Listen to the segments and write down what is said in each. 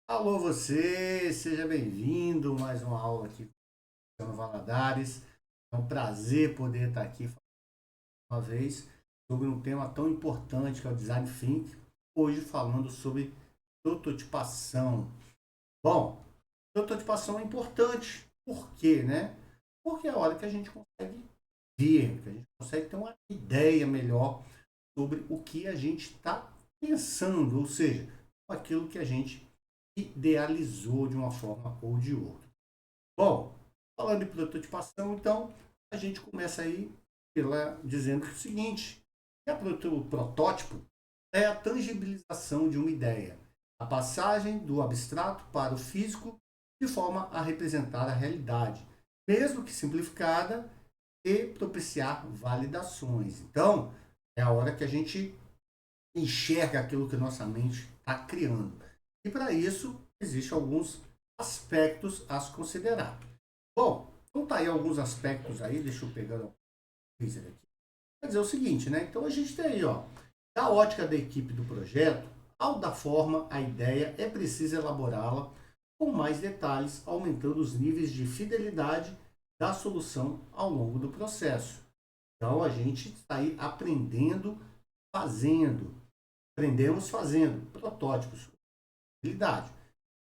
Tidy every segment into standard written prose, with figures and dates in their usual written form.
Alô você, seja bem-vindo a mais uma aula aqui com o Luciano Valadares. É um prazer poder estar aqui uma vez sobre um tema tão importante que é o Design Thinking, hoje falando sobre prototipação. Bom, prototipação é importante, por quê, né? Porque é a hora que a gente consegue ver, que a gente consegue ter uma ideia melhor sobre o que a gente está pensando, ou seja, aquilo que a gente idealizou de uma forma ou de outra. Bom, falando em prototipação, então, a gente começa aí dizendo o seguinte, que o protótipo é a tangibilização de uma ideia, a passagem do abstrato para o físico de forma a representar a realidade, mesmo que simplificada, e propiciar validações. Então, é a hora que a gente enxerga aquilo que nossa mente está criando. E para isso, existem alguns aspectos a se considerar. Bom, então tá aí alguns aspectos aí, deixa eu pegar o freezer aqui. Quer dizer o seguinte, né? Então a gente tem aí, ó, da ótica da equipe do projeto, ao dar forma à ideia, é preciso elaborá-la com mais detalhes, aumentando os níveis de fidelidade da solução ao longo do processo. Então a gente está aí aprendendo, fazendo. Aprendemos fazendo protótipos, habilidade.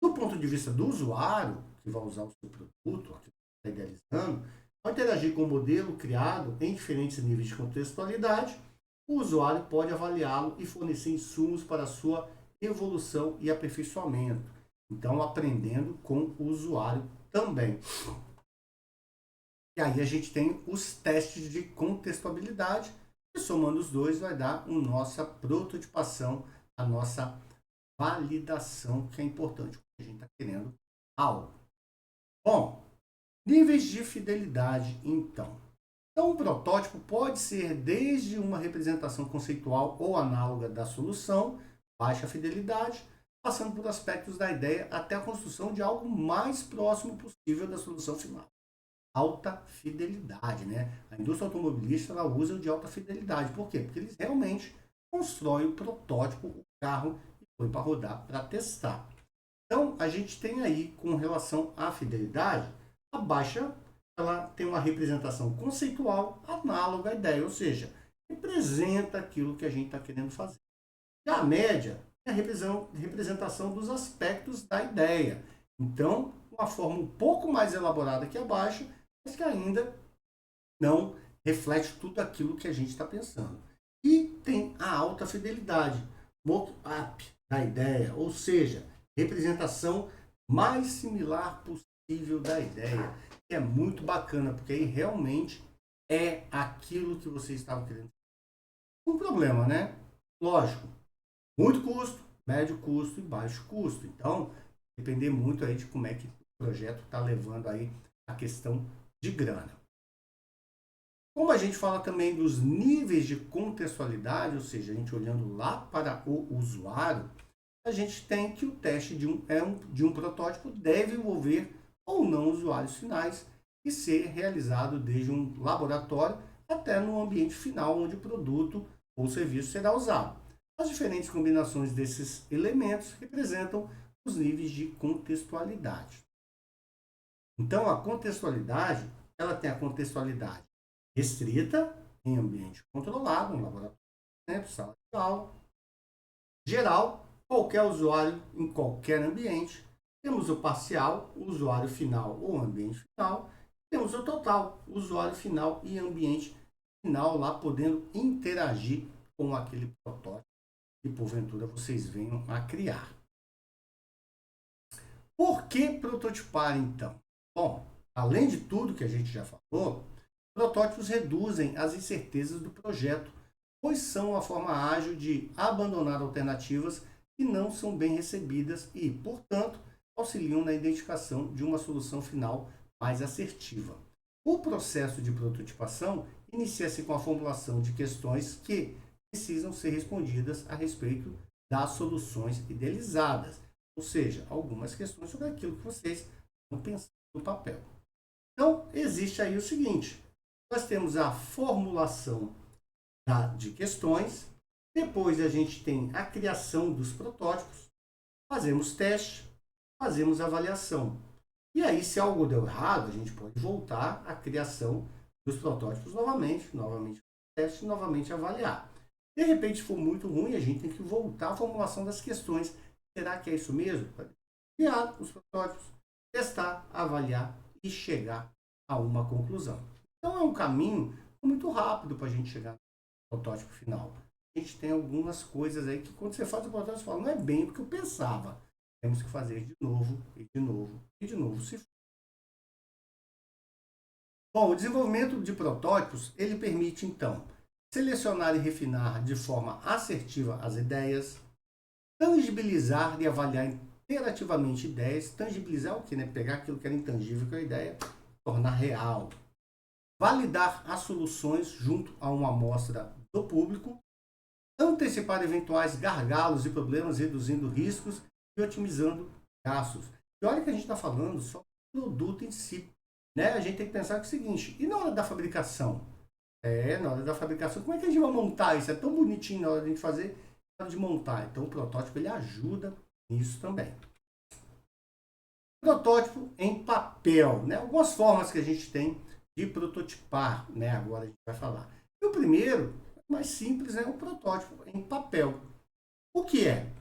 Do ponto de vista do usuário, que vai usar o seu produto, que está idealizando, ao interagir com o modelo criado em diferentes níveis de contextualidade, o usuário pode avaliá-lo e fornecer insumos para a sua evolução e aperfeiçoamento. Então, aprendendo com o usuário também. E aí a gente tem os testes de contextualidade, e somando os dois vai dar a nossa prototipação, a nossa validação, que é importante, porque a gente está querendo algo. Bom, níveis de fidelidade, então. Então, o protótipo pode ser desde uma representação conceitual ou análoga da solução, baixa fidelidade, passando por aspectos da ideia até a construção de algo mais próximo possível da solução final. Alta fidelidade, né? A indústria automobilística ela usa o de alta fidelidade. Por quê? Porque eles realmente constroem o protótipo, o carro, e põe para rodar, para testar. Então, a gente tem aí, com relação à fidelidade, a baixa ela tem uma representação conceitual análoga à ideia, ou seja, representa aquilo que a gente está querendo fazer. Já a média é a representação dos aspectos da ideia. Então, uma forma um pouco mais elaborada que a baixa, mas que ainda não reflete tudo aquilo que a gente está pensando. E tem a alta fidelidade, mock-up da ideia, ou seja, representação mais similar possível da ideia, que é muito bacana, porque aí realmente é aquilo que você estava querendo. Um problema, né? Lógico, muito custo, médio custo e baixo custo. Então, depender muito aí de como é que o projeto está levando aí a questão de grana. Como a gente fala também dos níveis de contextualidade, ou seja, a gente olhando lá para o usuário, a gente tem que o teste de um protótipo deve envolver ou não usuários finais e ser realizado desde um laboratório até no ambiente final onde o produto ou serviço será usado. As diferentes combinações desses elementos representam os níveis de contextualidade. Então, a contextualidade, ela tem a contextualidade restrita, em ambiente controlado, um laboratório, sala de aula, geral, qualquer usuário em qualquer ambiente. Temos o parcial, o usuário final ou ambiente final. Temos o total, usuário final e ambiente final, lá podendo interagir com aquele protótipo que porventura vocês venham a criar. Por que prototipar então? Bom, além de tudo que a gente já falou, protótipos reduzem as incertezas do projeto, pois são a forma ágil de abandonar alternativas que não são bem recebidas e, portanto, auxiliam na identificação de uma solução final mais assertiva. O processo de prototipação inicia-se com a formulação de questões que precisam ser respondidas a respeito das soluções idealizadas, ou seja, algumas questões sobre aquilo que vocês estão pensando no papel. Então, existe aí o seguinte: nós temos a formulação de questões, depois a gente tem a criação dos protótipos, fazemos teste, fazemos a avaliação. E aí, se algo deu errado, a gente pode voltar à criação dos protótipos novamente teste, novamente avaliar. De repente, se for muito ruim, a gente tem que voltar à formulação das questões. Será que é isso mesmo? Criar os protótipos, testar, avaliar e chegar a uma conclusão. Então, é um caminho muito rápido para a gente chegar no protótipo final. A gente tem algumas coisas aí que, quando você faz o protótipo, você fala, não é bem o que eu pensava. Temos que fazer de novo, e de novo, e de novo. Bom, o desenvolvimento de protótipos, ele permite, então, selecionar e refinar de forma assertiva as ideias, tangibilizar e avaliar interativamente ideias. Tangibilizar o quê? Né? Pegar aquilo que era intangível com a ideia, tornar real. Validar as soluções junto a uma amostra do público. Antecipar eventuais gargalos e problemas, reduzindo riscos e otimizando gastos. E olha que a gente está falando só do produto em si. Né? A gente tem que pensar que é o seguinte, e na hora da fabricação? Na hora da fabricação, como é que a gente vai montar isso? É tão bonitinho na hora de a gente fazer, na hora de montar. Então o protótipo ele ajuda nisso também. Protótipo em papel, né? Algumas formas que a gente tem de prototipar, né? Agora a gente vai falar. E o primeiro, mais simples, é o protótipo em papel. O que é?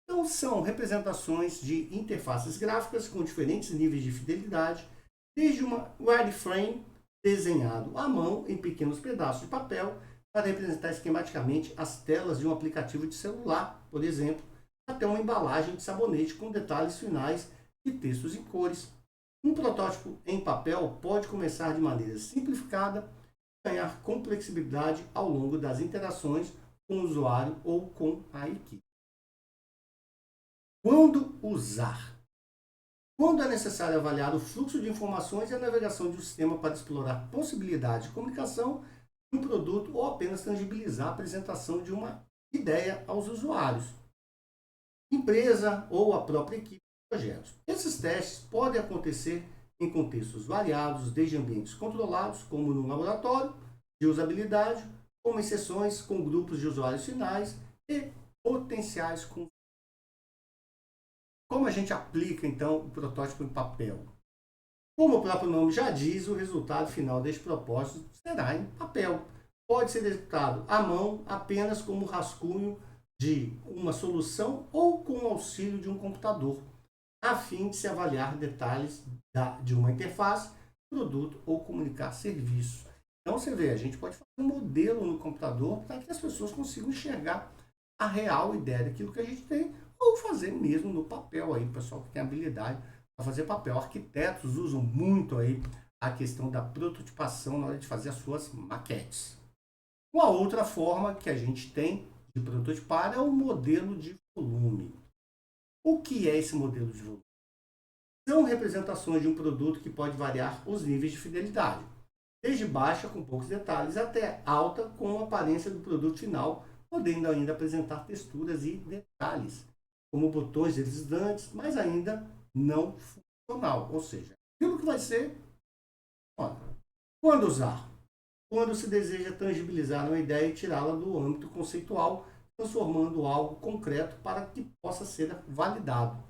Então são representações de interfaces gráficas com diferentes níveis de fidelidade, desde uma wireframe desenhado à mão em pequenos pedaços de papel para representar esquematicamente as telas de um aplicativo de celular, por exemplo, até uma embalagem de sabonete com detalhes finais e textos em cores. Um protótipo em papel pode começar de maneira simplificada e ganhar complexibilidade ao longo das interações com o usuário ou com a equipe. Quando usar? Quando é necessário avaliar o fluxo de informações e a navegação de um sistema para explorar possibilidades de comunicação de um produto ou apenas tangibilizar a apresentação de uma ideia aos usuários, empresa ou a própria equipe de projetos. Esses testes podem acontecer em contextos variados, desde ambientes controlados, como no laboratório de usabilidade, como em sessões com grupos de usuários finais e potenciais consumidores. Como a gente aplica, então, o protótipo em papel? Como o próprio nome já diz, o resultado final deste propósito será em papel. Pode ser executado à mão, apenas como rascunho de uma solução ou com o auxílio de um computador, a fim de se avaliar detalhes de uma interface, produto ou comunicar serviço. Então, você vê, a gente pode fazer um modelo no computador para que as pessoas consigam enxergar a real ideia daquilo que a gente tem, ou fazer mesmo no papel aí, o pessoal que tem habilidade para fazer papel. Arquitetos usam muito aí a questão da prototipação na hora de fazer as suas maquetes. Uma outra forma que a gente tem de prototipar é o modelo de volume. O que é esse modelo de volume? São representações de um produto que pode variar os níveis de fidelidade, desde baixa, com poucos detalhes, até alta, com a aparência do produto final, podendo ainda apresentar texturas e detalhes, como botões deslizantes, mas ainda não funcional. Ou seja, aquilo que vai ser... Olha, quando usar? Quando se deseja tangibilizar uma ideia e tirá-la do âmbito conceitual, transformando algo concreto para que possa ser validado.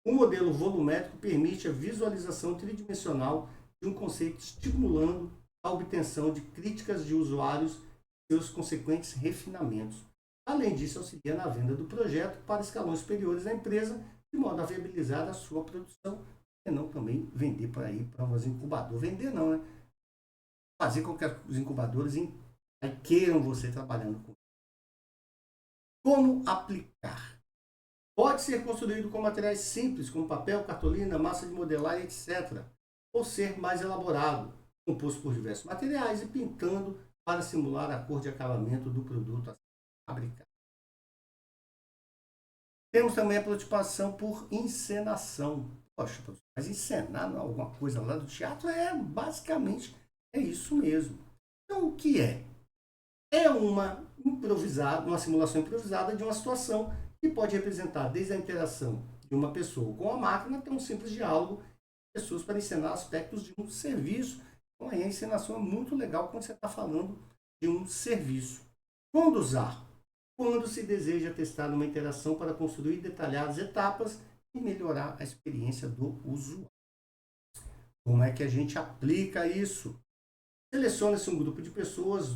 O modelo volumétrico permite a visualização tridimensional de um conceito, estimulando a obtenção de críticas de usuários e seus consequentes refinamentos. Além disso, auxilia na venda do projeto para escalões superiores da empresa, de modo a viabilizar a sua produção e não também vender por aí para os incubadores. Vender não, né? Fazer com que os incubadores queiram você trabalhando com. Como aplicar? Pode ser construído com materiais simples, como papel, cartolina, massa de modelar, etc. Ou ser mais elaborado, composto por diversos materiais e pintando para simular a cor de acabamento do produto a ser fabricado. Temos também a prototipação por encenação. Poxa, mas encenar alguma coisa lá do teatro basicamente isso mesmo. Então, o que é? É uma simulação improvisada de uma situação que pode representar desde a interação de uma pessoa com a máquina até um simples diálogo de pessoas para encenar aspectos de um serviço. Então, aí a encenação é muito legal quando você está falando de um serviço. Quando usar? Quando se deseja testar uma interação para construir detalhadas etapas e melhorar a experiência do usuário. Como é que a gente aplica isso? Seleciona-se um grupo de pessoas,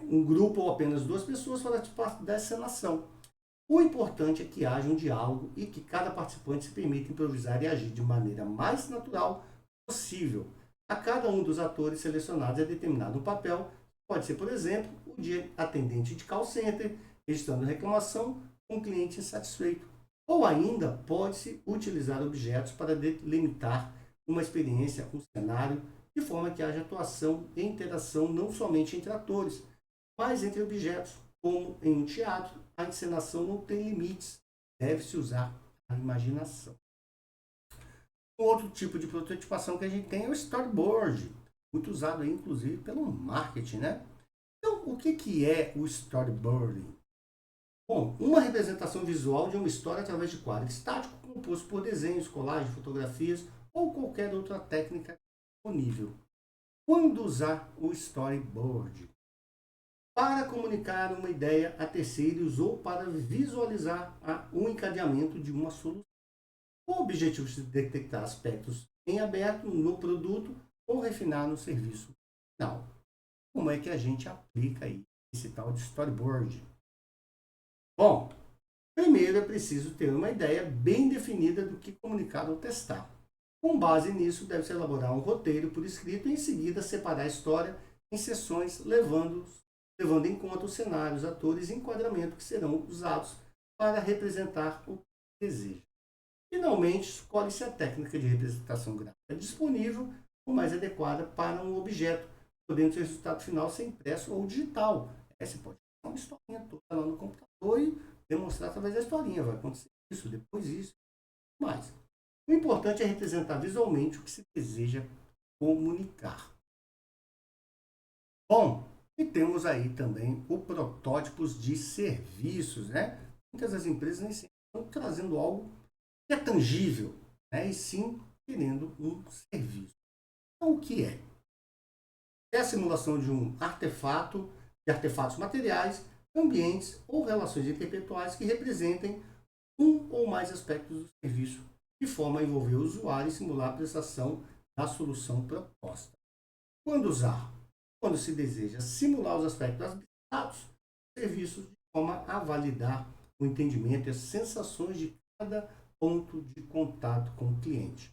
um grupo ou apenas 2 pessoas para participar dessa ação. O importante é que haja um diálogo e que cada participante se permita improvisar e agir de maneira mais natural possível. A cada um dos atores selecionados é determinado um papel. Pode ser, por exemplo, o de atendente de call center, registrando reclamação com um cliente insatisfeito. Ou ainda, pode-se utilizar objetos para delimitar uma experiência, um cenário, de forma que haja atuação e interação não somente entre atores, mas entre objetos, como em um teatro, a encenação não tem limites, deve-se usar a imaginação. Um outro tipo de prototipação que a gente tem é o storyboard, muito usado aí, inclusive pelo marketing, né? Então, o que é o storyboarding? Bom, uma representação visual de uma história através de quadro estático composto por desenhos, colagens, fotografias ou qualquer outra técnica disponível. Quando usar o storyboard? Para comunicar uma ideia a terceiros ou para visualizar o encadeamento de uma solução. O objetivo é detectar aspectos em aberto no produto ou refinar no serviço final. Como é que a gente aplica aí esse tal de storyboard? Bom, primeiro é preciso ter uma ideia bem definida do que comunicar ou testar. Com base nisso, deve-se elaborar um roteiro por escrito e em seguida separar a história em sessões, levando em conta os cenários, atores e enquadramento que serão usados para representar o que deseja. Finalmente, escolhe-se a técnica de representação gráfica disponível ou mais adequada para um objeto, podendo ser resultado final ser impresso ou digital. Você pode fazer uma historinha toda lá no computador e demonstrar através da historinha. Vai acontecer isso, depois isso, mais. O importante é representar visualmente o que se deseja comunicar. Bom, e temos aí também os protótipos de serviços, né? Muitas das empresas nem sempre estão trazendo algo que é tangível, né? E sim querendo um serviço. Então, o que é? É a simulação de um artefato, de artefatos materiais, ambientes ou relações interpessoais que representem um ou mais aspectos do serviço, de forma a envolver o usuário e simular a prestação da solução proposta. Quando usar? Quando se deseja simular os aspectos habitados do serviço de forma a validar o entendimento e as sensações de cada ponto de contato com o cliente.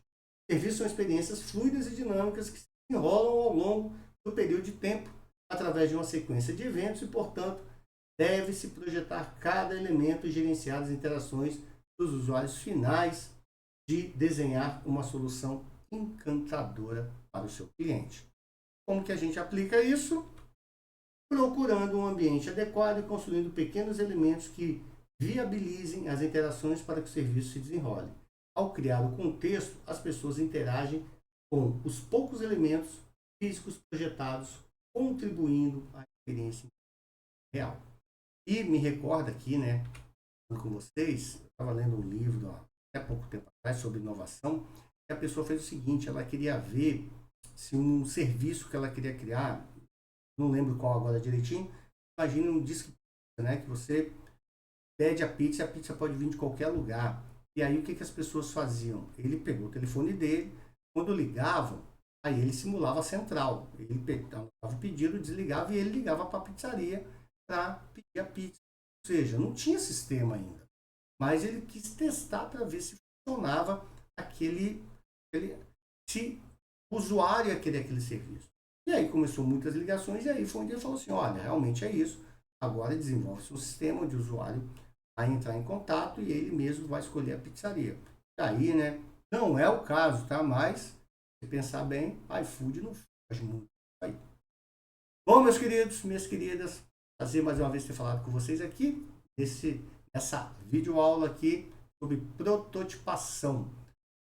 Serviços são experiências fluidas e dinâmicas que se enrolam ao longo do período de tempo, através de uma sequência de eventos e, portanto, deve-se projetar cada elemento e gerenciar as interações dos usuários finais de desenhar uma solução encantadora para o seu cliente. Como que a gente aplica isso? Procurando um ambiente adequado e construindo pequenos elementos que viabilizem as interações para que o serviço se desenrole. Ao criar o contexto, as pessoas interagem com os poucos elementos físicos projetados, contribuindo à experiência real. E me recorda aqui, né, com vocês, eu estava lendo um livro há pouco tempo atrás sobre inovação, e a pessoa fez o seguinte, ela queria ver se um serviço que ela queria criar, não lembro qual agora direitinho, imagine um disque, né, que você pede a pizza pode vir de qualquer lugar. E aí o que as pessoas faziam? Ele pegou o telefone dele, quando ligavam, aí ele simulava a central. Ele pegava o pedido, desligava e ele ligava para a pizzaria para pedir a pizza. Ou seja, não tinha sistema ainda. Mas ele quis testar para ver se funcionava se o usuário ia querer aquele serviço. E aí começou muitas ligações e aí foi onde ele falou assim, olha, realmente é isso. Agora desenvolve-se um sistema onde o usuário vai entrar em contato e ele mesmo vai escolher a pizzaria. Daí, né, não é o caso, tá? Mas, se pensar bem, iFood não faz muito aí. Bom, meus queridos, minhas queridas, prazer mais uma vez ter falado com vocês aqui, essa videoaula aqui sobre prototipação.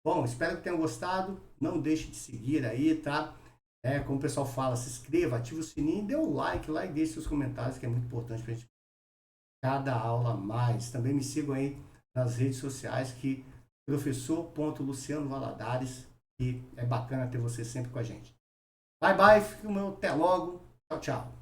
Bom, espero que tenham gostado. Não deixe de seguir aí, tá? Como o pessoal fala, se inscreva, ativa o sininho, dê um like lá e deixe seus comentários, que é muito importante para a gente cada aula mais. Também me sigam aí nas redes sociais, que professor.luciano Valadares, e é bacana ter você sempre com a gente. Bye, bye, fique até logo. Tchau, tchau.